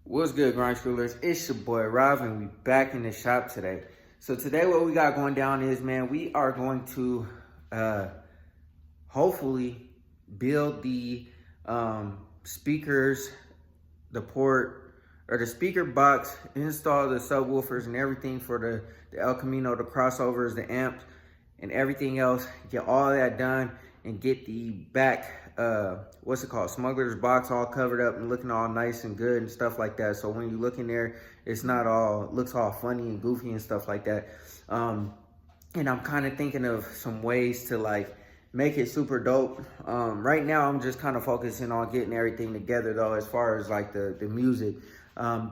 What's good, grind schoolers? It's your boy Rob, and we back in the shop today. So today what we got going down is, man, we are going to hopefully build the speakers, the port, or the speaker box, install the subwoofers and everything for the El Camino, the crossovers, the amps, and everything else. Get all that done and get the back smuggler's box all covered up and looking all nice and good and stuff like that. So when you look in there, it's not all looks all funny and goofy and stuff like that. And I'm kind of thinking of some ways to like make it super dope. Right now I'm just kind of focusing on getting everything together though, as far as like the music,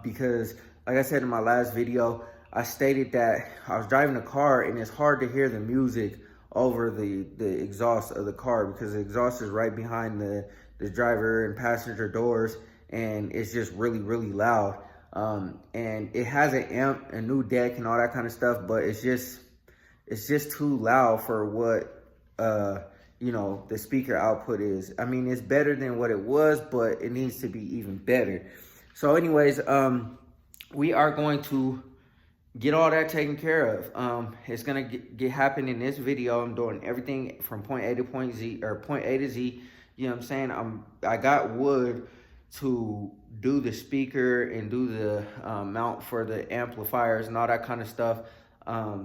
because like I said in my last video, I stated that I was driving a car and it's hard to hear the music over the exhaust of the car, because the exhaust is right behind the driver and passenger doors, and it's just really loud. And it has an amp, a new deck and all that kind of stuff, but it's just too loud for what the speaker output is. I mean, it's better than what it was, but it needs to be even better. So anyways, we are going to get all that taken care of. It's gonna get happen in this video. I'm doing everything from point A to point Z, or point A to Z. You know what I'm saying? I got wood to do the speaker and do the mount for the amplifiers and all that kind of stuff. I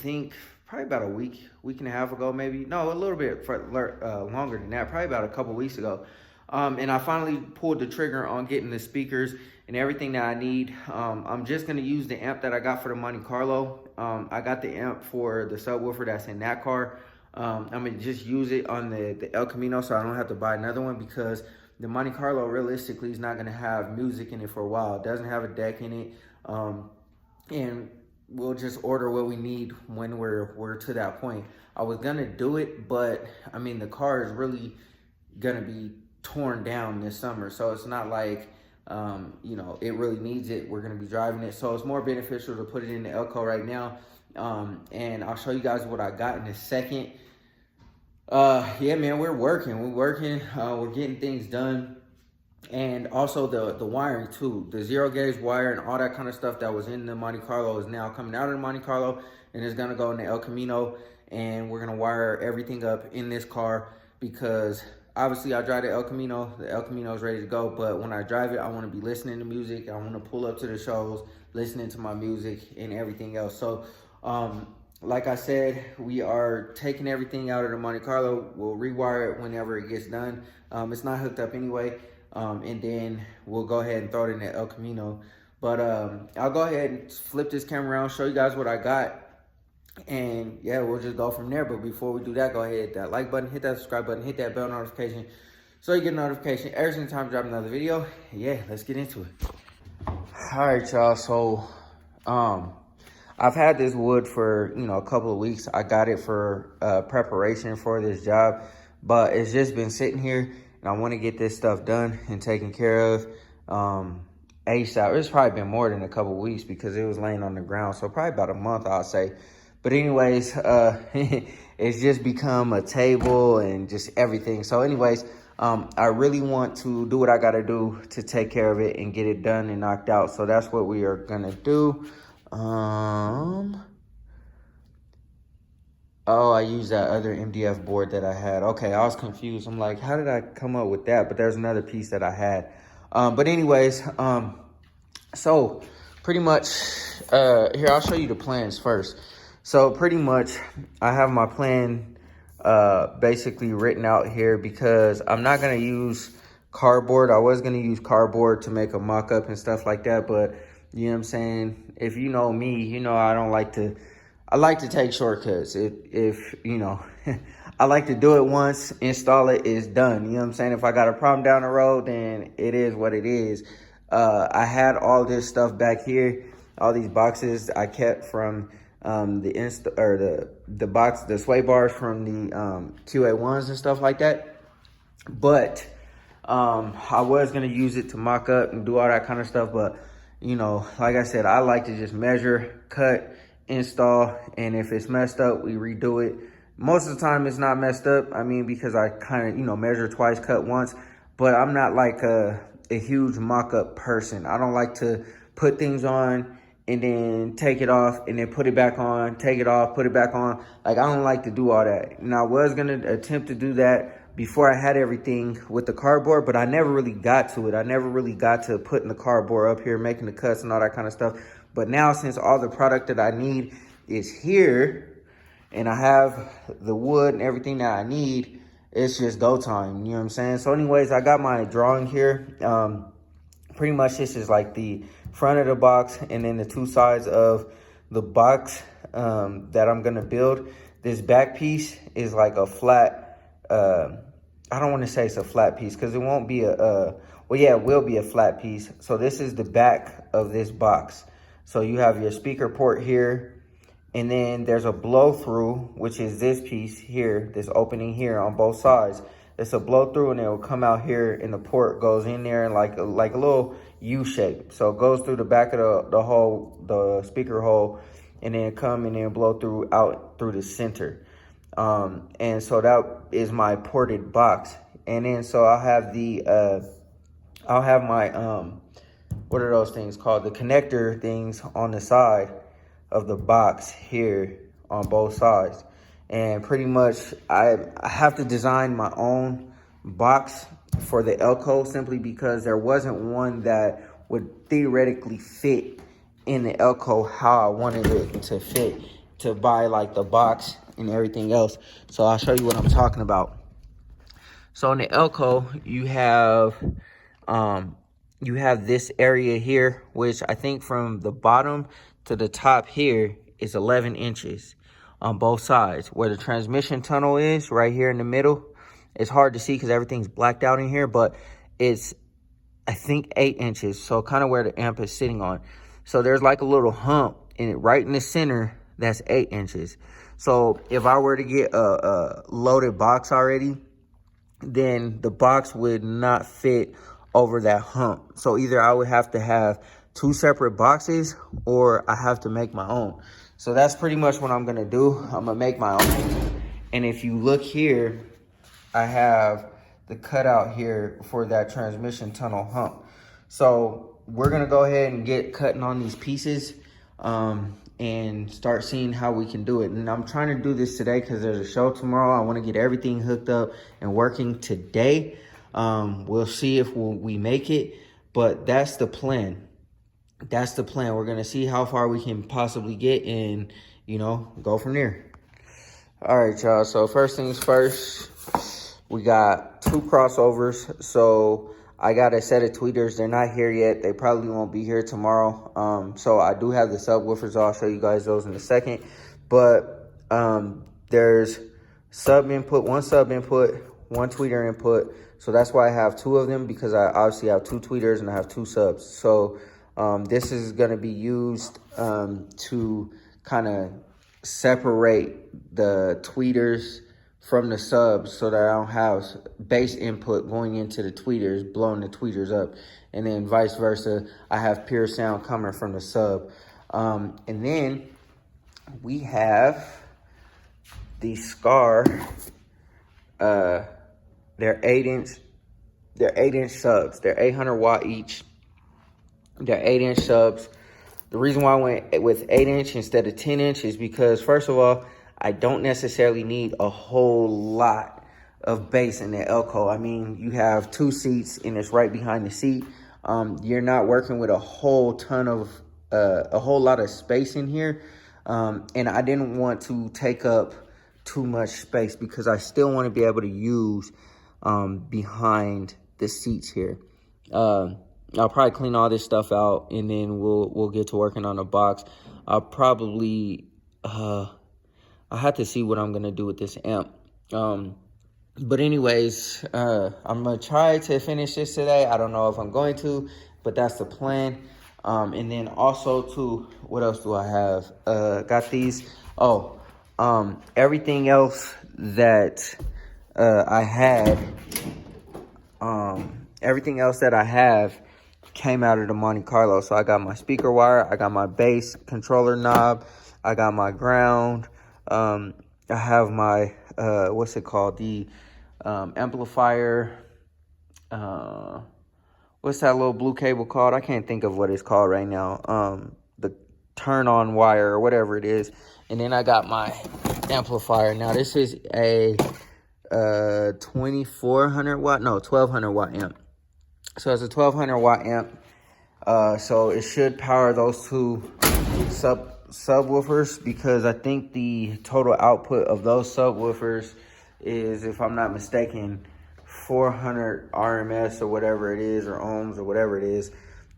think probably about a week and a half ago, maybe. No, a little bit longer than that. Probably about a couple weeks ago. And I finally pulled the trigger on getting the speakers and everything that I need. I'm just gonna use the amp that I got for the Monte Carlo. I got the amp for the subwoofer that's in that car. I'm gonna just use it on the El Camino, so I don't have to buy another one, because the Monte Carlo realistically is not gonna have music in it for a while. It doesn't have a deck in it. And we'll just order what we need when we're to that point. I was gonna do it, but I mean, the car is really gonna be torn down this summer, so it's not like it really needs it. We're gonna be driving it, so it's more beneficial to put it in the Elco right now. And I'll show you guys what I got in a second. Yeah, man, we're working, we're getting things done. And also the wiring too, the 0 gauge wire and all that kind of stuff that was in the Monte Carlo is now coming out of the Monte Carlo, and it's gonna go in the El Camino, and we're gonna wire everything up in this car, because obviously I drive the El Camino is ready to go, but when I drive it, I want to be listening to music. I want to pull up to the shows, listening to my music and everything else. So like I said, we are taking everything out of the Monte Carlo. We'll rewire it whenever it gets done. It's not hooked up anyway, and then we'll go ahead and throw it in the El Camino. But I'll go ahead and flip this camera around, show you guys what I got. And yeah, we'll just go from there. But before we do that, go ahead, hit that like button, hit that subscribe button, hit that bell notification, so you get a notification every single time I drop another video. Yeah, let's get into it. All right, y'all. So I've had this wood for a couple of weeks. I got it for preparation for this job, but it's just been sitting here, and I want to get this stuff done and taken care of ASAP. It's probably been more than a couple of weeks, because it was laying on the ground, so probably about a month, I'll say. But anyways, it's just become a table and just everything. So anyways, I really want to do what I got to do to take care of it and get it done and knocked out. So that's what we are going to do. Oh, I used that other MDF board that I had. Okay, I was confused. I'm like, how did I come up with that? But there's another piece that I had. But anyways, so pretty much, here, I'll show you the plans first. So pretty much I have my plan basically written out here, because I'm not going to use cardboard. I was going to use cardboard to make a mock-up and stuff like that, but you know what I'm saying? If you know me, I don't like to, I like to take shortcuts. If I like to do it once, install it, it's done. You know what I'm saying? If I got a problem down the road, then it is what it is. I had all this stuff back here, all these boxes I kept from the sway bars from the QA1s and stuff like that. But I was gonna use it to mock up and do all that kind of stuff, but like I said, I like to just measure, cut, install, and if it's messed up, we redo it. Most of the time it's not messed up, I mean, because I kind of measure twice, cut once. But I'm not like a a huge mock-up person. I don't like to put things on and then take it off and then put it back on, take it off, put it back on. Like, I don't like to do all that. And I was gonna attempt to do that before I had everything with the cardboard, but I never really got to it. I never really got to putting the cardboard up here, making the cuts and all that kind of stuff. But now, since all the product that I need is here and I have the wood and everything that I need, it's just go time, you know what I'm saying? So anyways, I got my drawing here. Pretty much this is like the front of the box and then the two sides of the box that I'm gonna build. This back piece is like a flat, I don't wanna say it's a flat piece because it won't be well, yeah, it will be a flat piece. So this is the back of this box. So you have your speaker port here, and then there's a blow through, which is this piece here, this opening here on both sides. It's a blow through and it will come out here and the port goes in there in like a little U shape. So it goes through the back of the speaker hole, and then come and then blow through out through the center. And so that is my ported box. And then so I'll have my, what are those things called? The connector things on the side of the box here on both sides. And pretty much I have to design my own box for the Elko, simply because there wasn't one that would theoretically fit in the Elko how I wanted it to fit, to buy like the box and everything else. So I'll show you what I'm talking about. So in the Elko, you have this area here, which I think from the bottom to the top here is 11 inches on both sides. Where the transmission tunnel is, right here in the middle, it's hard to see because everything's blacked out in here, but it's, I think, 8 inches. So kind of where the amp is sitting on. So there's like a little hump in it right in the center that's 8 inches. So if I were to get a loaded box already, then the box would not fit over that hump. So either I would have to have 2 separate boxes or I have to make my own. So that's pretty much what I'm gonna do. I'm gonna make my own. And if you look here, I have the cutout here for that transmission tunnel hump. So we're gonna go ahead and get cutting on these pieces and start seeing how we can do it. And I'm trying to do this today because there's a show tomorrow. I wanna get everything hooked up and working today. We'll see if we make it, but that's the plan. That's the plan. We're gonna see how far we can possibly get and, you know, go from there. All right, y'all. So first things first, we got 2 crossovers. So I got a set of tweeters. They're not here yet. They probably won't be here tomorrow. So I do have the subwoofers. I'll show you guys those in a second. But there's sub input, 1 sub input, 1 tweeter input. So that's why I have 2 of them, because I obviously have 2 tweeters and I have 2 subs. So this is going to be used to kind of separate the tweeters from the subs, so that I don't have bass input going into the tweeters, blowing the tweeters up. And then vice versa, I have pure sound coming from the sub. And then we have the Skar, they're 8-inch subs. They're 800 watt each. They're 8-inch subs. The reason why I went with 8-inch instead of 10-inch is because, first of all, I don't necessarily need a whole lot of bass in the Elko. I mean, you have 2 seats and it's right behind the seat. You're not working with a whole lot of space in here. And I didn't want to take up too much space because I still want to be able to use behind the seats here. I'll probably clean all this stuff out and then we'll get to working on the box. I'll probably I have to see what I'm gonna do with this amp. But anyways, I'm gonna try to finish this today. I don't know if I'm going to, but that's the plan. And then also too, what else do I have? Got these. Everything else that I had, everything else that I have came out of the Monte Carlo. So I got my speaker wire, I got my bass controller knob, I got my ground, I have my what's it called, the amplifier, what's that little blue cable called? I can't think of what it's called right now. The turn on wire or whatever it is. And then I got my amplifier. Now this is a 2400 watt, no, 1200 watt amp. So it's a 1200 watt amp. So it should power those two subwoofers, because I think the total output of those subwoofers is, if I'm not mistaken, 400 RMS or whatever it is, or ohms or whatever it is.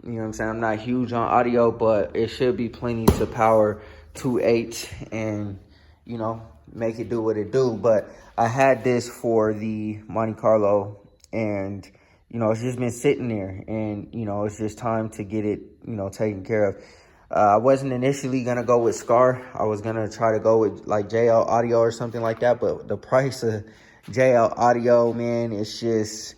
You know what I'm saying? I'm not huge on audio, but it should be plenty to power 2.8 and, you know, make it do what it do. But I had this for the Monte Carlo, and you know, it's just been sitting there, and you know, it's just time to get it, you know, taken care of. I wasn't initially gonna go with Skar. I was gonna try to go with like JL Audio or something like that, but the price of JL Audio, man, it's just,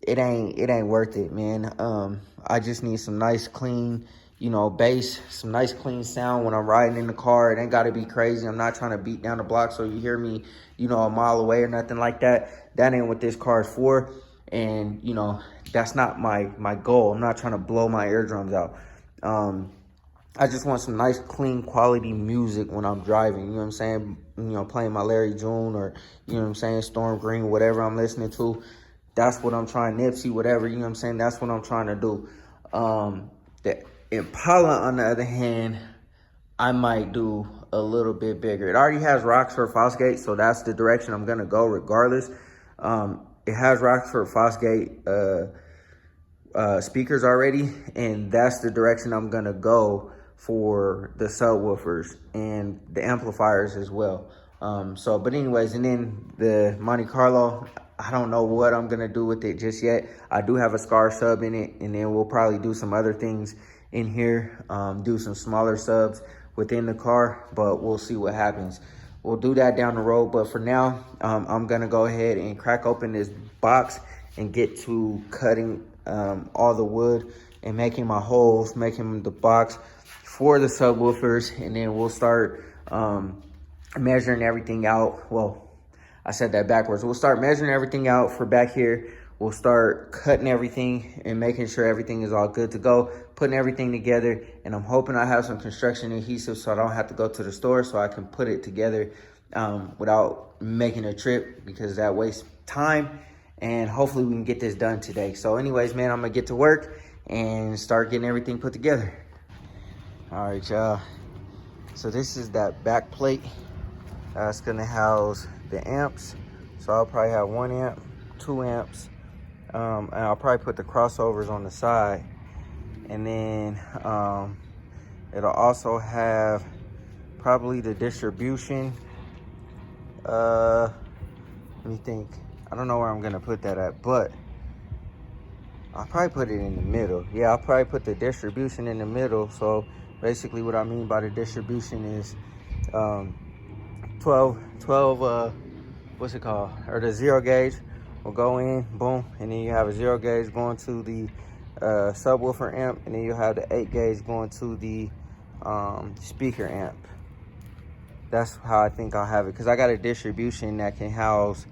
it ain't worth it, man. I just need some nice clean, you know, bass, some nice clean sound when I'm riding in the car. It ain't gotta be crazy. I'm not trying to beat down the block so you hear me, you know, a mile away or nothing like that. That ain't what this car is for. And, you know, that's not my goal. I'm not trying to blow my eardrums out. I just want some nice, clean, quality music when I'm driving. You know what I'm saying? You know, playing my Larry June, or, you know what I'm saying, Storm Green, whatever I'm listening to. That's what I'm trying, Nipsey, whatever, you know what I'm saying? That's what I'm trying to do. The Impala, on the other hand, I might do a little bit bigger. It already has Roxford Fosgate, so that's the direction I'm going to go regardless. It has Roxford Fosgate speakers already, and that's the direction I'm going to go for the subwoofers and the amplifiers as well. But anyways, and then the Monte Carlo, I don't know what I'm gonna do with it just yet. I do have a Skar sub in it, and then we'll probably do some other things in here, do some smaller subs within the car, but we'll see what happens. We'll do that down the road, but for now, I'm gonna go ahead and crack open this box and get to cutting all the wood and making my holes, making the box for the subwoofers, and then we'll start measuring everything out. Well, I said that backwards. We'll start measuring everything out for back here. We'll start cutting everything and making sure everything is all good to go, putting everything together. And I'm hoping I have some construction adhesive so I don't have to go to the store, so I can put it together without making a trip, because that wastes time. And hopefully we can get this done today. So anyways, man, I'm gonna get to work and start getting everything put together. All right, y'all. So this is that back plate. That's gonna house the amps. So I'll probably have 1 amp, 2 amps, and I'll probably put the crossovers on the side. And then it'll also have probably the distribution. Let me think. I don't know where I'm gonna put that at, but I'll probably put it in the middle. Yeah, I'll probably put the distribution in the middle. So basically what I mean by the distribution is 12, what's it called? Or the 0 gauge will go in, boom. And then you have a 0 gauge going to the subwoofer amp. And then you have the 8 gauge going to the speaker amp. That's how I think I'll have it. Because I got a distribution that can house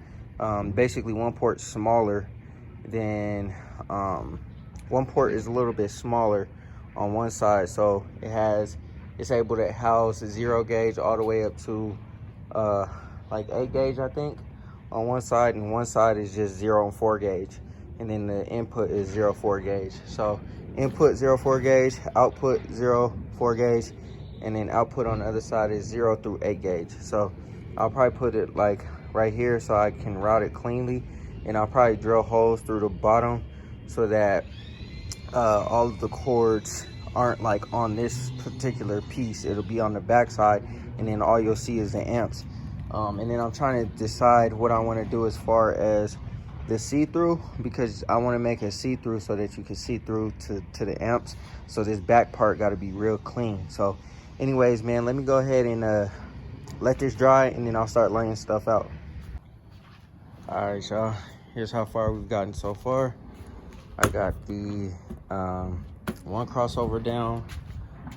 basically one port smaller than, one port is a little bit smaller on one side. So it's able to house a 0 gauge all the way up to like 8 gauge, I think, on one side, and one side is just 0 and 4 gauge, and then the input is 0 4 gauge. So input 0 4 gauge, output 0 4 gauge, and then output on the other side is 0 through 8 gauge. So I'll probably put it like right here so I can route it cleanly, and I'll probably drill holes through the bottom so that all of the cords aren't like on this particular piece. It'll be on the back side, and then all you'll see is the amps. And then I'm trying to decide what I want to do as far as the see-through, because I want to make it see-through so that you can see through to the amps. So this back part got to be real clean. So anyways, man, let me go ahead and let this dry, and then I'll start laying stuff out. All right, y'all, here's how far we've gotten so far. I got the one crossover down,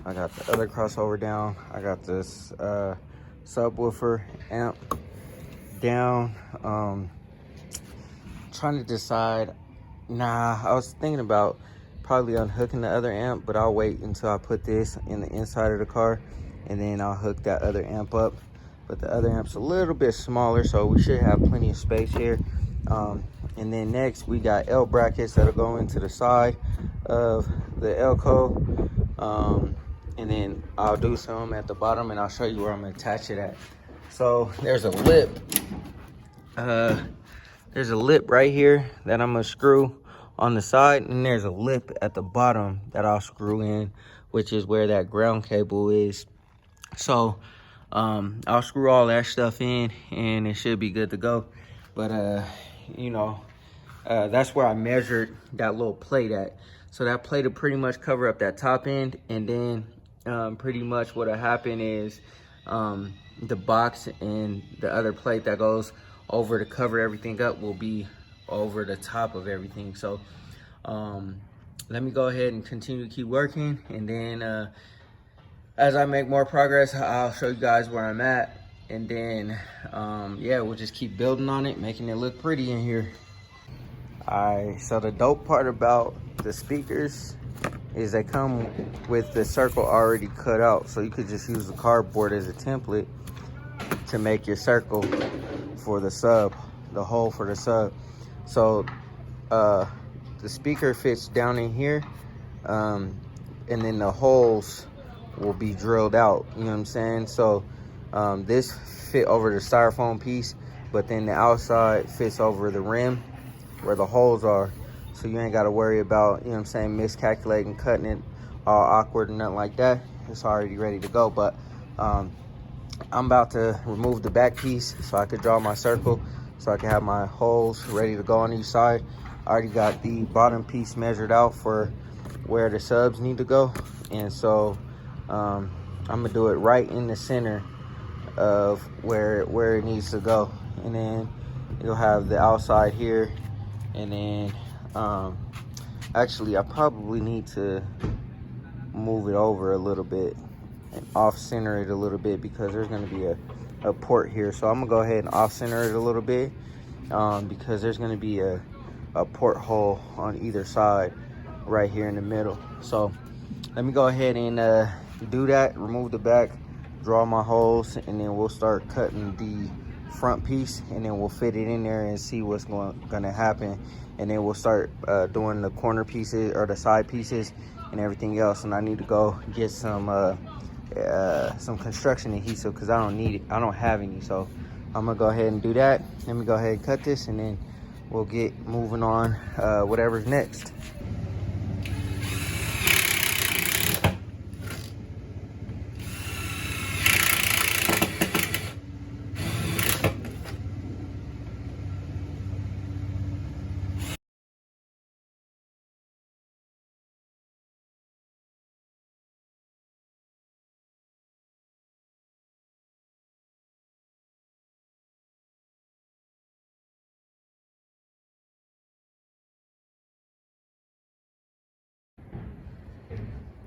I got the other crossover down, I got this subwoofer amp down. Trying to decide. I was thinking about probably unhooking the other amp, but I'll wait until I put this in the inside of the car, and then I'll hook that other amp up. But the other amp's a little bit smaller, so we should have plenty of space here. And then next we got L brackets that'll go into the side of the Elco. And then I'll do some at the bottom, and I'll show you where I'm gonna attach it at. So there's a lip. There's a lip right here that I'm gonna screw on the side, and there's a lip at the bottom that I'll screw in, which is where that ground cable is. So I'll screw all that stuff in, and it should be good to go. But you know, that's where I measured that little plate at. So that plate will pretty much cover up that top end, and then pretty much what'll happen is the box and the other plate that goes over to cover everything up will be over the top of everything. So let me go ahead and continue to keep working, and then as I make more progress, I'll show you guys where I'm at, and then yeah, we'll just keep building on it, making it look pretty in here. Alright, so the dope part about the speakers is they come with the circle already cut out, so you could just use the cardboard as a template to make your circle for the sub, the hole for the sub. So the speaker fits down in here, and then the holes will be drilled out, you know what I'm saying? So this fit over the styrofoam piece, but then the outside fits over the rim where the holes are, so you ain't got to worry about, you know what I'm saying, miscalculating, cutting it all awkward and nothing like that. It's already ready to go. But I'm about to remove the back piece so I could draw my circle, so I can have my holes ready to go on each side. I already got the bottom piece measured out for where the subs need to go, and so I'm gonna do it right in the center of where it needs to go. And then you'll have the outside here, and then actually I probably need to move it over a little bit and off center it a little bit, because there's going to be a port here. So I'm gonna go ahead and off center it a little bit, because there's going to be a port hole on either side right here in the middle. So let me go ahead and do that, remove the back, draw my holes, and then we'll start cutting the front piece, and then we'll fit it in there and see what's gonna happen. And then we'll start doing the corner pieces or the side pieces and everything else. And I need to go get some construction adhesive, because I don't have any. So I'm gonna go ahead and do that. Let me go ahead and cut this, and then we'll get moving on whatever's next.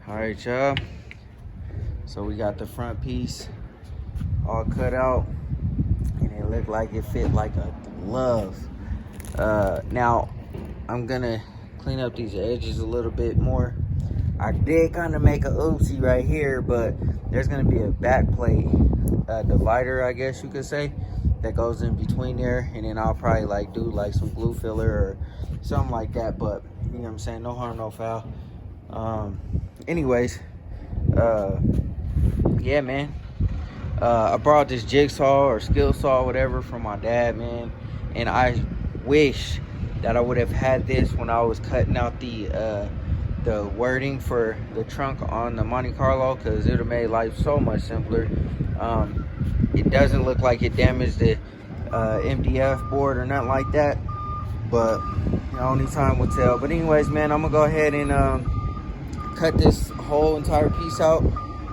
All right, y'all, so we got the front piece all cut out, and it looked like it fit like a glove. Now I'm gonna clean up these edges a little bit more. I did kind of make a oopsie right here, but there's gonna be a back plate divider, I guess you could say, that goes in between there, and then I'll probably like do like some glue filler or something like that. But you know what I'm saying, no harm, no foul. Anyways, yeah, man, I brought this jigsaw or skill saw, whatever, from my dad, man, and I wish that I would have had this when I was cutting out the wording for the trunk on the Monte Carlo, because it would have made life so much simpler. It doesn't look like it damaged the MDF board or nothing like that, but only time will tell. But anyways, man, I'm gonna go ahead and cut this whole entire piece out,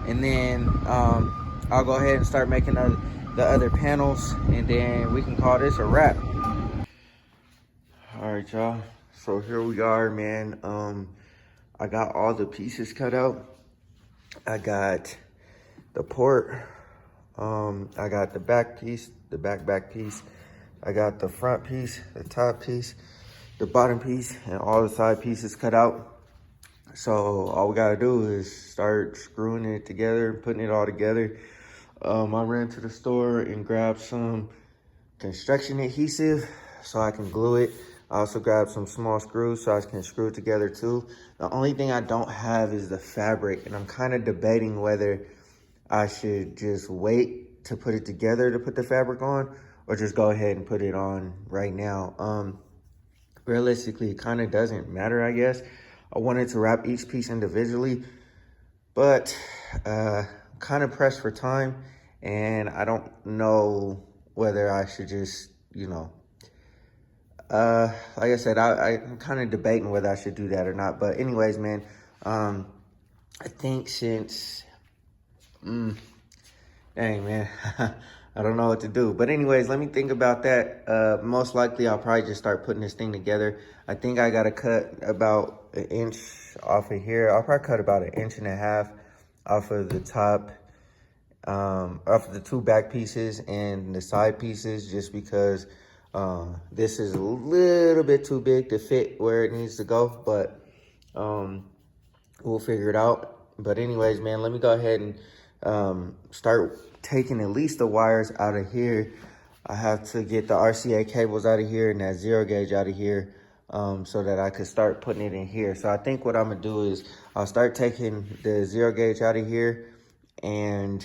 and then I'll go ahead and start making the other panels, and then we can call this a wrap. All right, y'all, so here we are, man. I got all the pieces cut out. I got the port, I got the back piece, the back piece, I got the front piece, the top piece, the bottom piece, and all the side pieces cut out. So all we gotta do is start screwing it together, putting it all together. I ran to the store and grabbed some construction adhesive so I can glue it. I also grabbed some small screws so I can screw it together too. The only thing I don't have is the fabric, and I'm kind of debating whether I should just wait to put it together to put the fabric on, or just go ahead and put it on right now. Realistically, it kind of doesn't matter, I guess. I wanted to wrap each piece individually, but kind of pressed for time, and I don't know whether I should just, like I said, I'm kind of debating whether I should do that or not. But anyways, man, I think since, dang, man, I don't know what to do. But anyways, let me think about that. Most likely, I'll probably just start putting this thing together. I think I got to cut about 1 inch off of here. I'll probably cut about 1.5 inches off of the top, off of the 2 back pieces and the side pieces, just because this is a little bit too big to fit where it needs to go. But we'll figure it out. But anyways, man, let me go ahead and start taking at least the wires out of here. I have to get the RCA cables out of here and that 0 gauge out of here, so that I could start putting it in here. So I think what I'm gonna do is I'll start taking the 0 gauge out of here and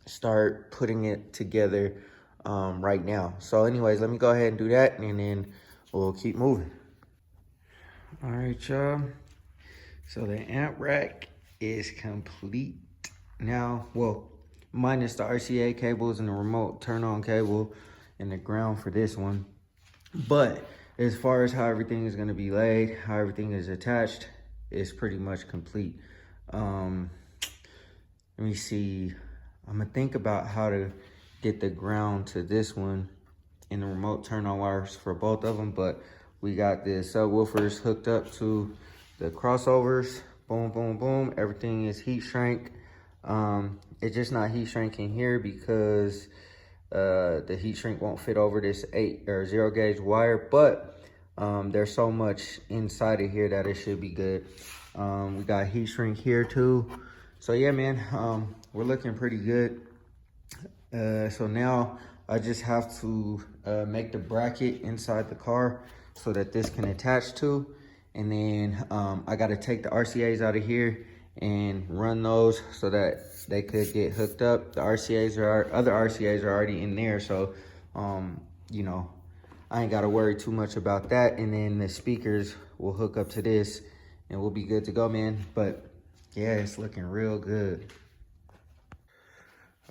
start putting it together right now. So anyways, let me go ahead and do that, and then we'll keep moving. All right, y'all. So the amp rack is complete now. Well, minus the RCA cables and the remote turn on cable and the ground for this one. But as far as how everything is going to be laid, how everything is attached, it's pretty much complete. Let me see. I'm gonna think about how to get the ground to this one and the remote turn on wires for both of them. But we got the subwoofers hooked up to the crossovers. Boom, boom, boom. Everything is heat shrink. It's just not heat shrinking here because the heat shrink won't fit over this 0 gauge wire, but there's so much inside of here that it should be good. We got heat shrink here too. So yeah, man, we're looking pretty good. So now I just have to make the bracket inside the car so that this can attach to. And then I got to take the RCAs out of here and run those so that they could get hooked up. The other RCAs are already in there, so I ain't got to worry too much about that. And then the speakers will hook up to this and we'll be good to go, man. But yeah, it's looking real good.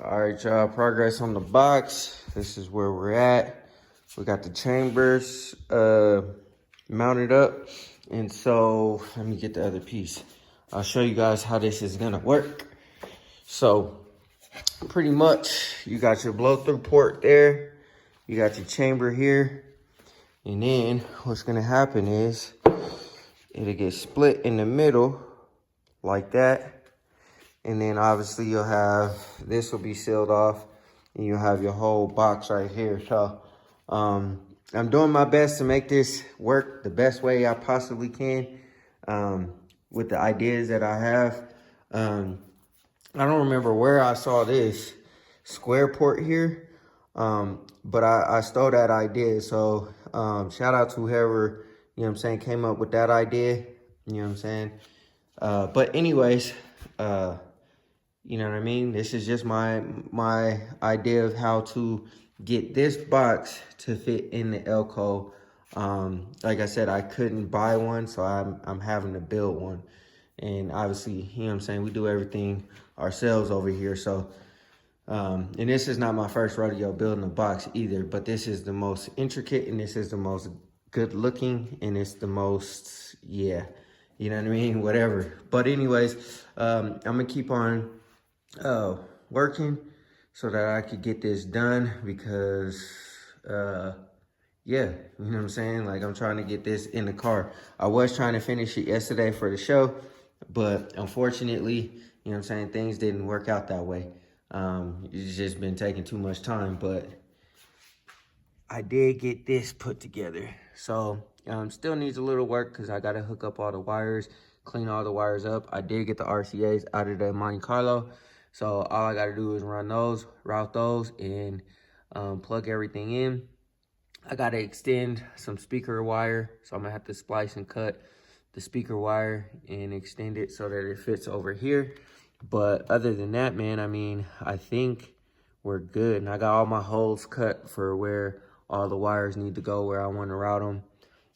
All right, y'all, progress on the box. This is where we're at. We got the chambers mounted up. And so let me get the other piece. I'll show you guys how this is gonna work. So pretty much you got your blow through port there. You got your chamber here. And then what's gonna happen is it'll get split in the middle like that. And then obviously you'll have, this will be sealed off and you'll have your whole box right here. So I'm doing my best to make this work the best way I possibly can with the ideas that I have. I don't remember where I saw this square port here, but I stole that idea. So shout out to whoever, came up with that idea, but anyways, you know what I mean? This is just my idea of how to get this box to fit in the Elko. Like I said, I couldn't buy one, so I'm having to build one. And obviously, we do everything ourselves over here. So, and this is not my first rodeo building a box either, but this is the most intricate and this is the most good looking and it's the most, yeah, you know what I mean? Whatever. But anyways, I'm gonna keep on working so that I could get this done because, yeah, you know what I'm saying? Like, I'm trying to get this in the car. I was trying to finish it yesterday for the show, but unfortunately, things didn't work out that way. It's just been taking too much time, but I did get this put together. So Still needs a little work because I got to hook up all the wires, clean all the wires up. I did get the RCAs out of the Monte Carlo. So all I got to do is run those, route those, and plug everything in. I got to extend some speaker wire. So I'm going to have to splice and cut the speaker wire and extend it so that it fits over here. But other than that, man, I mean, I think we're good. And I got all my holes cut for where all the wires need to go, where I want to route them.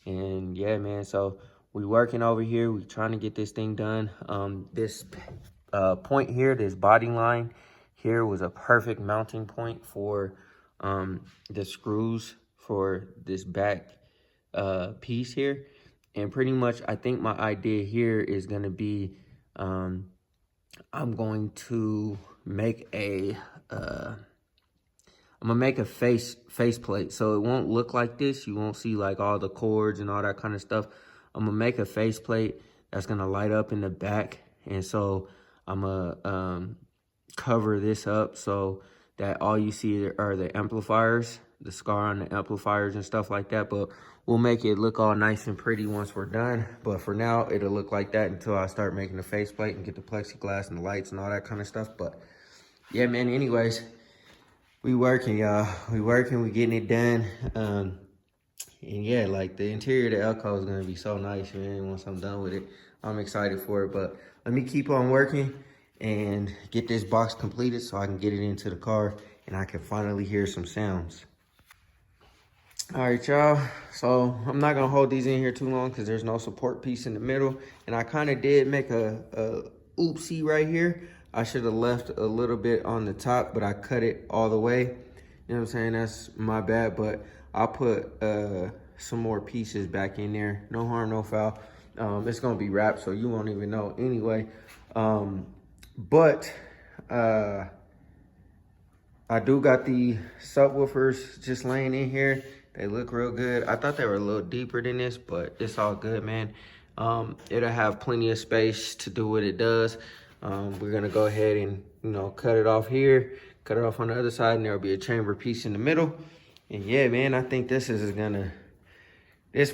And yeah, man, so we working over here. We trying to get this thing done. This point here, this body line here was a perfect mounting point for the screws for this back piece here. And pretty much, I think my idea here is going to be, I'm going to make a, I'm gonna make a face plate so it won't look like this. You won't see like all the cords and all that kind of stuff. I'm gonna make a face plate that's gonna light up in the back, and so I'm gonna cover this up so that all you see are the amplifiers, the Skar on the amplifiers and stuff like that. But we'll make it look all nice and pretty once we're done. But for now, it'll look like that until I start making the face plate and get the plexiglass and the lights and all that kind of stuff. But yeah, man, anyways, we working, y'all. We working, we getting it done. And yeah, like the interior of the Elko is gonna be so nice, man, once I'm done with it. I'm excited for it, but let me keep on working and get this box completed so I can get it into the car and I can finally hear some sounds. All right, y'all. So I'm not gonna hold these in here too long because there's no support piece in the middle. And I kind of did make a oopsie right here. I should have left a little bit on the top, but I cut it all the way. You know what I'm saying? That's my bad, but I'll put some more pieces back in there. No harm, no foul. It's gonna be wrapped, so you won't even know anyway. But I do got the subwoofers just laying in here. They look real good. I thought they were a little deeper than this, but it's all good, man. It'll have plenty of space to do what it does. We're gonna go ahead and, you know, cut it off here, cut it off on the other side, and there'll be a chamber piece in the middle. And yeah, man, I think this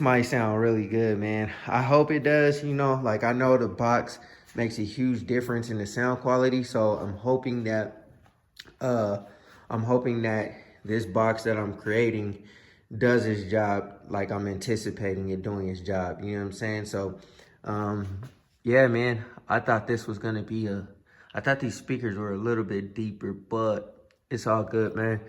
might sound really good, man. I hope it does. You know, like, I know the box makes a huge difference in the sound quality, so I'm hoping that this box that I'm creating does its job like I'm anticipating it doing its job. You know what I'm saying? So yeah, man, I thought this was gonna be I thought these speakers were a little bit deeper, but it's all good, man.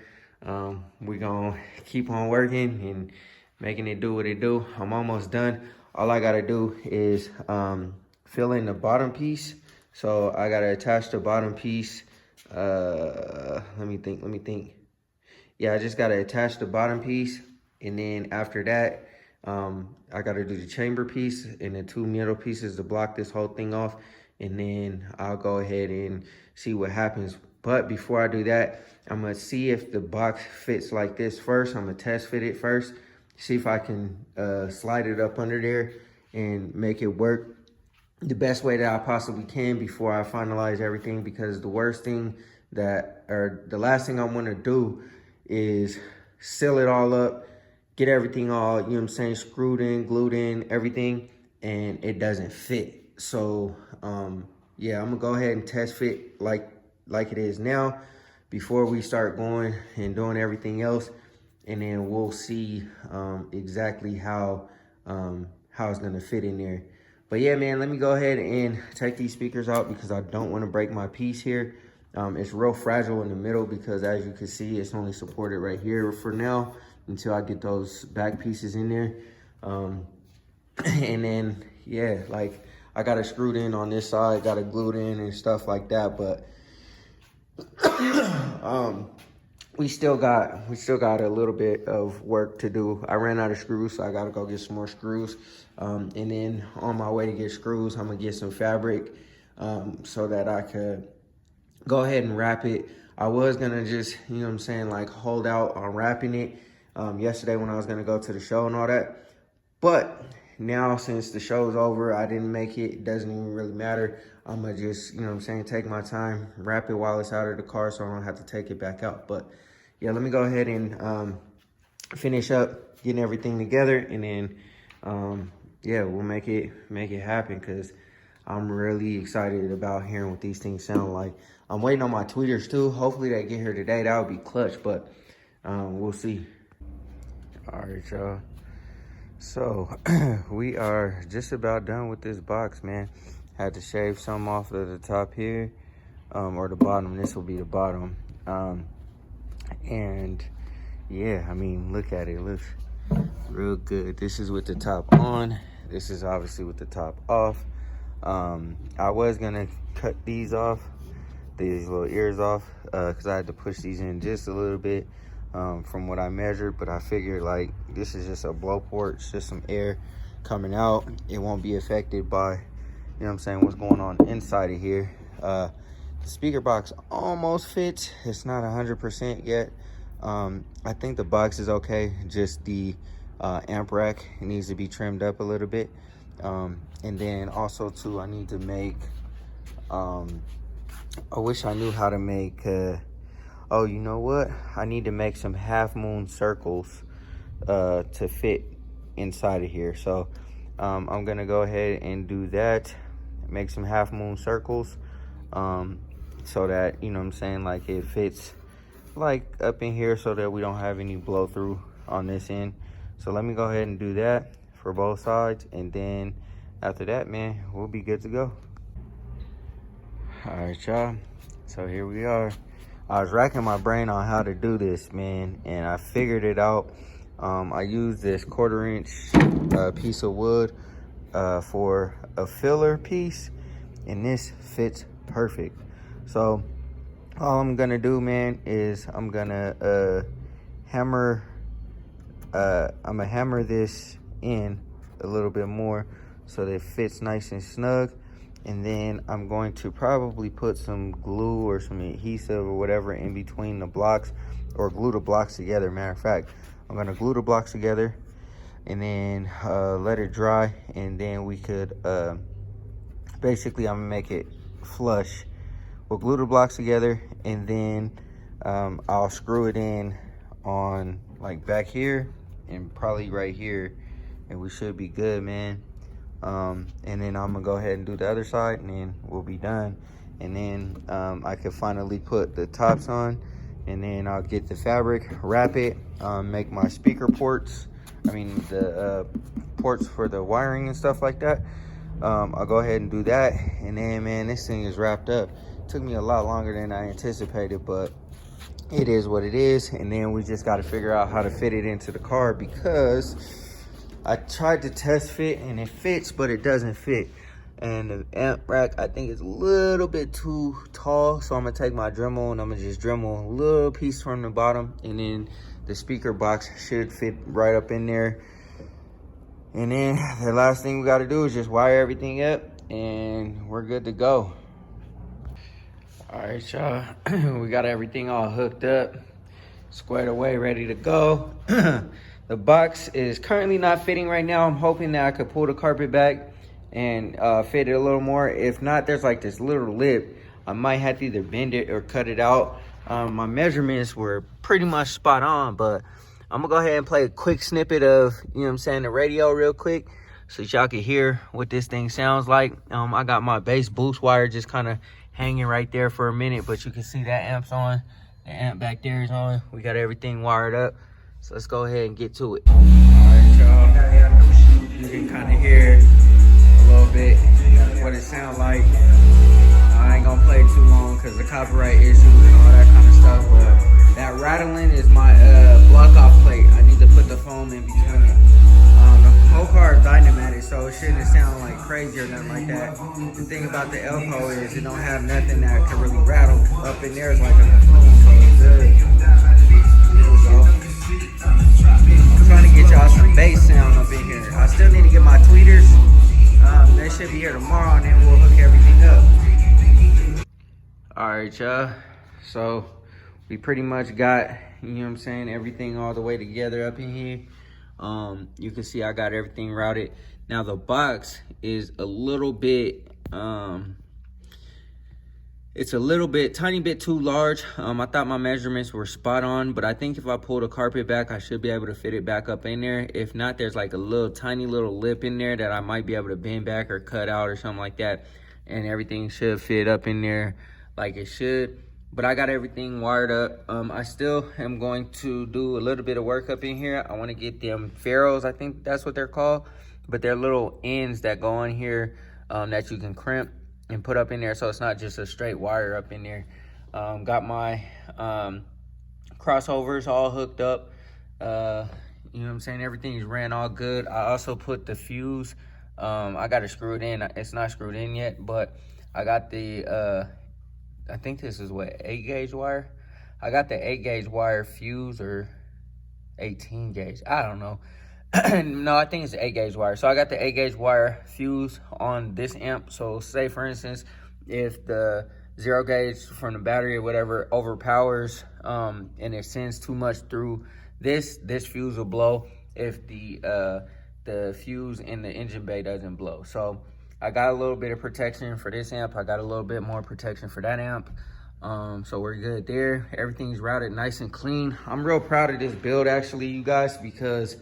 We're gonna keep on working and making it do what it do. I'm almost done. All I gotta do is fill in the bottom piece. So I gotta attach the bottom piece. Let me think. Yeah, I just gotta attach the bottom piece, and then after that, I gotta do the chamber piece and the two middle pieces to block this whole thing off, and then I'll go ahead and see what happens. But before I do that, I'm gonna see if the box fits like this first. I'm gonna test fit it first, see if I can slide it up under there and make it work the best way that I possibly can before I finalize everything. Because the last thing I want to do is seal it all up, get everything all, you know what I'm saying, screwed in, glued in, everything, and it doesn't fit. So yeah, I'm gonna go ahead and test fit like it is now before we start going and doing everything else, and then we'll see exactly how it's gonna fit in there. But yeah, man, let me go ahead and take these speakers out because I don't want to break my piece here. It's real fragile in the middle because, as you can see, it's only supported right here for now until I get those back pieces in there. And then, yeah, like, I got it screwed in on this side, got it glued in and stuff like that. But we still got a little bit of work to do. I ran out of screws, so I gotta go get some more screws. And then on my way to get screws, I'm gonna get some fabric so that I could go ahead and wrap it. I was gonna just, you know what I'm saying, like, hold out on wrapping it yesterday when I was gonna go to the show and all that. But now, since the show's over, I didn't make it. It doesn't even really matter. I'm gonna just, you know what I'm saying, take my time, wrap it while it's out of the car so I don't have to take it back out. But yeah, let me go ahead and finish up getting everything together, and then yeah, we'll make it happen, because I'm really excited about hearing what these things sound like. I'm waiting on my tweeters too. Hopefully they get here today. That would be clutch, but we'll see. All right, y'all. So we are just about done with this box, man. Had to shave some off of the top here, or the bottom. This will be the bottom. And yeah, I mean, look at it. It looks real good. This is with the top on. This is obviously with the top off. I was gonna cut these off, these little ears off, because I had to push these in just a little bit from what I measured, but I figured like this is just a blow port. It's just some air coming out. It won't be affected by, you know what I'm saying, what's going on inside of here. The speaker box almost fits. It's not 100% yet. I think the box is okay. Just the amp rack needs to be trimmed up a little bit. And then also too, I need to make, I wish I knew how to make, oh, you know what? I need to make some half moon circles to fit inside of here. So I'm gonna go ahead and do that, make some half moon circles, so that, you know what I'm saying, like it fits like up in here, so that we don't have any blow through on this end. So let me go ahead and do that for both sides, and then after that, man, we'll be good to go. All right, y'all, so here we are. I was racking my brain on how to do this, man, and I figured it out. I used this 1/4" piece of wood for a filler piece, and this fits perfect. So all I'm gonna do, man, is I'm gonna hammer this in a little bit more so that it fits nice and snug. And then I'm going to probably put some glue or some adhesive or whatever in between the blocks, or glue the blocks together. Matter of fact, I'm gonna glue the blocks together and then let it dry, and then we could basically, I'm gonna make it flush. We'll glue the blocks together, and then I'll screw it in on like back here and probably right here, and we should be good, man. And then I'm gonna go ahead and do the other side, and then we'll be done. And then I can finally put the tops on, and then I'll get the fabric, wrap it, make my speaker ports, I mean the ports for the wiring and stuff like that. I'll go ahead and do that, and then, man, this thing is wrapped up. It took me a lot longer than I anticipated, but it is what it is. And then we just got to figure out how to fit it into the car, because I tried to test fit and it fits, but it doesn't fit. And the amp rack, I think, is a little bit too tall. So I'm gonna take my Dremel and I'm gonna just Dremel a little piece from the bottom, and then the speaker box should fit right up in there. And then the last thing we gotta do is just wire everything up, and we're good to go. All right, y'all, we got everything all hooked up, squared away, ready to go. The box is currently not fitting right now. I'm hoping that I could pull the carpet back and fit it a little more. If not, there's like this little lip. I might have to either bend it or cut it out. My measurements were pretty much spot on, but I'm gonna go ahead and play a quick snippet of, you know what I'm saying, the radio real quick, so y'all can hear what this thing sounds like. I got my bass boost wire just kind of hanging right there for a minute, but you can see that amp's on. The amp back there is on. We got everything wired up. So let's go ahead and get to it. All right, y'all. You can kind of hear a little bit what it sounds like. I ain't gonna play too long because the copyright issues and all that kind of stuff. But that rattling is my block-off plate. I need to put the foam in between it. The whole car is dynamic, so it shouldn't sound like crazy or nothing like that. The thing about the Elko is it don't have nothing that can really rattle. Up in there is like a foam, so it's good. Here we go. I'm trying to get y'all some bass sound up in here. I still need to get my tweeters. They should be here tomorrow, and then we'll hook everything up. All right, y'all. So we pretty much got, you know what I'm saying, everything all the way together up in here. You can see I got everything routed. Now the box is a little bit, It's a little bit, tiny bit too large. I thought my measurements were spot on, but I think if I pull the carpet back, I should be able to fit it back up in there. If not, there's like a little tiny little lip in there that I might be able to bend back or cut out or something like that. And everything should fit up in there like it should. But I got everything wired up. I still am going to do a little bit of work up in here. I want to get them ferrules, I think that's what they're called. But they're little ends that go on here that you can crimp and put up in there, so it's not just a straight wire up in there. Got my crossovers all hooked up. You know what I'm saying? Everything's ran all good. I also put the fuse. I got it screwed in. It's not screwed in yet, but I got the, I think this is what, 8 gauge wire? I got the 8 gauge wire fuse, or 18 gauge, I don't know. No, I think it's 8 gauge wire. So I got the 8 gauge wire fuse on this amp. So say for instance, if the 0 gauge from the battery or whatever overpowers and it sends too much through this fuse will blow if the fuse in the engine bay doesn't blow. So I got a little bit of protection for this amp. I got a little bit more protection for that amp. So we're good there. Everything's routed nice and clean. I'm real proud of this build actually, you guys, because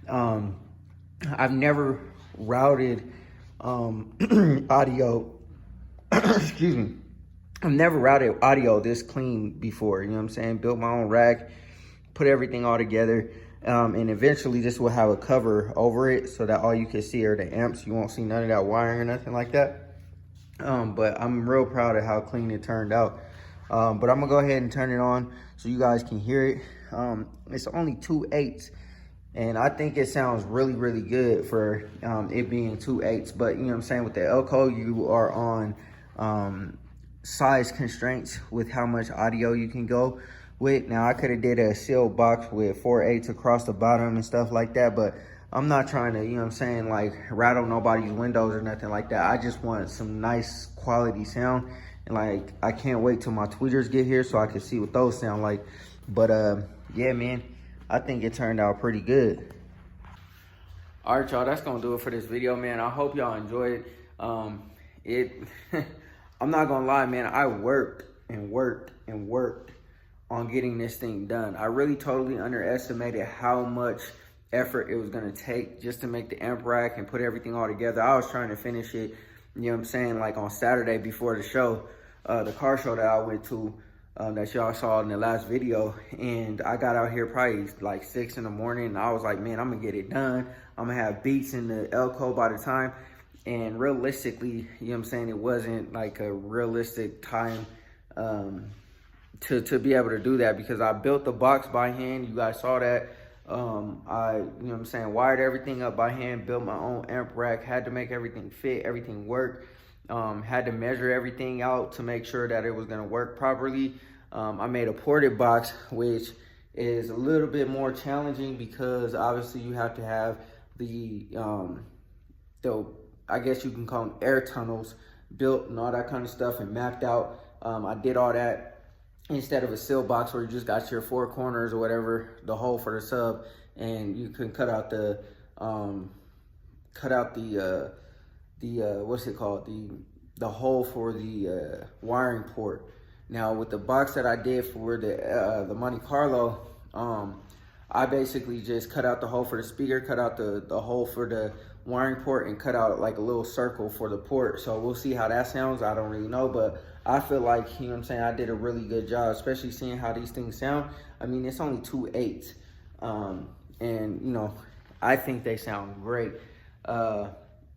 I've never routed audio excuse me, I've never routed audio this clean before. You know what I'm saying? Built my own rack, put everything all together, and eventually this will have a cover over it so that all you can see are the amps. You won't see none of that wiring or nothing like that. But I'm real proud of how clean it turned out. But I'm gonna go ahead and turn it on so you guys can hear it. It's only 2/8. And I think it sounds really, really good for it being 2/8. But you know what I'm saying, with the Elko, you are on size constraints with how much audio you can go with. Now, I could have did a sealed box with 4/8 across the bottom and stuff like that, but I'm not trying to, you know what I'm saying, like rattle nobody's windows or nothing like that. I just want some nice quality sound. And like, I can't wait till my tweeters get here so I can see what those sound like. But yeah, man, I think it turned out pretty good. All right, y'all, that's gonna do it for this video, man. I hope y'all enjoyed it. I'm not gonna lie, man, I worked and worked and worked on getting this thing done. I really totally underestimated how much effort it was gonna take just to make the amp rack and put everything all together. I was trying to finish it, you know what I'm saying, like on Saturday before the show, the car show that I went to, that y'all saw in the last video. And I got out here probably like 6 in the morning, and I was like, man, I'm gonna get it done. I'm gonna have beats in the Elko by the time. And realistically, you know what I'm saying, it wasn't like a realistic time to be able to do that, because I built the box by hand. You guys saw that. I, you know what I'm saying, wired everything up by hand, built my own amp rack, had to make everything fit, everything work. Had to measure everything out to make sure that it was gonna work properly. I made a ported box, which is a little bit more challenging because obviously you have to have the I guess you can call them air tunnels built and all that kind of stuff and mapped out. I did all that instead of a sealed box where you just got your 4 corners or whatever, the hole for the sub, and you can cut out the what's it called, the hole for the wiring port. Now with the box that I did for the Monte Carlo, I basically just cut out the hole for the speaker, cut out the hole for the wiring port, and cut out like a little circle for the port. So we'll see how that sounds. I don't really know, but I feel like, you know what I'm saying, I did a really good job, especially seeing how these things sound. I mean, it's only 2/8, and you know, I think they sound great.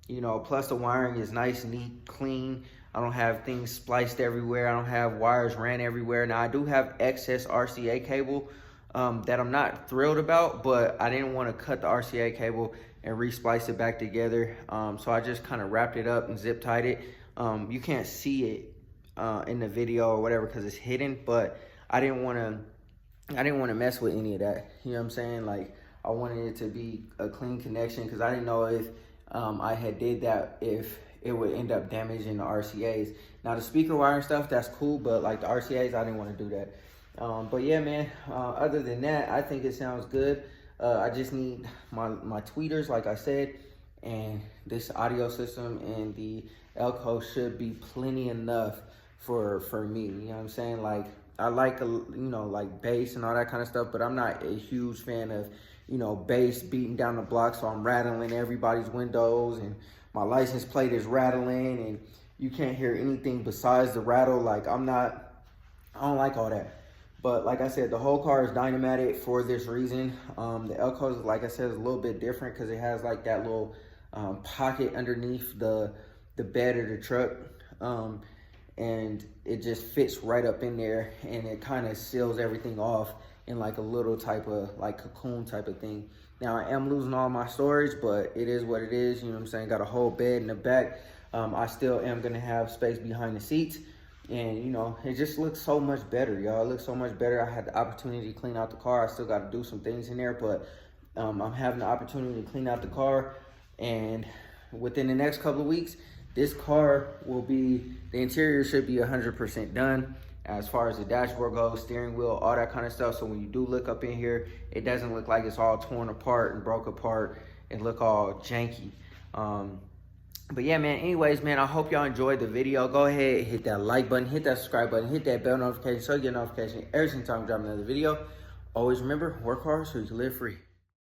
You know, plus the wiring is nice, neat, clean. I don't have things spliced everywhere. I don't have wires ran everywhere. Now I do have excess RCA cable that I'm not thrilled about, but I didn't want to cut the RCA cable and re-splice it back together. So I just kind of wrapped it up and zip tied it. You can't see it in the video or whatever because it's hidden, but I didn't want to mess with any of that. You know what I'm saying? Like, I wanted it to be a clean connection because I didn't know if I had did that, if it would end up damaging the RCAs. Now the speaker wire and stuff, that's cool, but like the RCAs, I didn't want to do that. But yeah, man, other than that, I think it sounds good. I just need my tweeters, like I said, and this audio system and the Elko should be plenty enough for me. You know what I'm saying? Like, I like, you know, like bass and all that kind of stuff, but I'm not a huge fan of, you know, bass beating down the block, so I'm rattling everybody's windows and my license plate is rattling and you can't hear anything besides the rattle. Like, I don't like all that. But like I said, the whole car is Dynamatic for this reason. The Elco, like I said, is a little bit different because it has like that little pocket underneath the bed of the truck. And it just fits right up in there and it kind of seals everything off in like a little type of like cocoon type of thing. Now I am losing all my storage, but it is what it is. You know what I'm saying? Got a whole bed in the back. I still am gonna have space behind the seats. And you know, it just looks so much better, y'all. It looks so much better. I had the opportunity to clean out the car. I still got to do some things in there, but I'm having the opportunity to clean out the car. And within the next couple of weeks, this car will be, the interior should be 100% done as far as the dashboard goes, steering wheel, all that kind of stuff. So when you do look up in here, it doesn't look like it's all torn apart and broke apart and look all janky. But yeah, man, anyways, man, I hope y'all enjoyed the video. Go ahead, hit that like button, hit that subscribe button, hit that bell notification so you get a notification every single time I drop another video. Always remember, work hard so you can live free.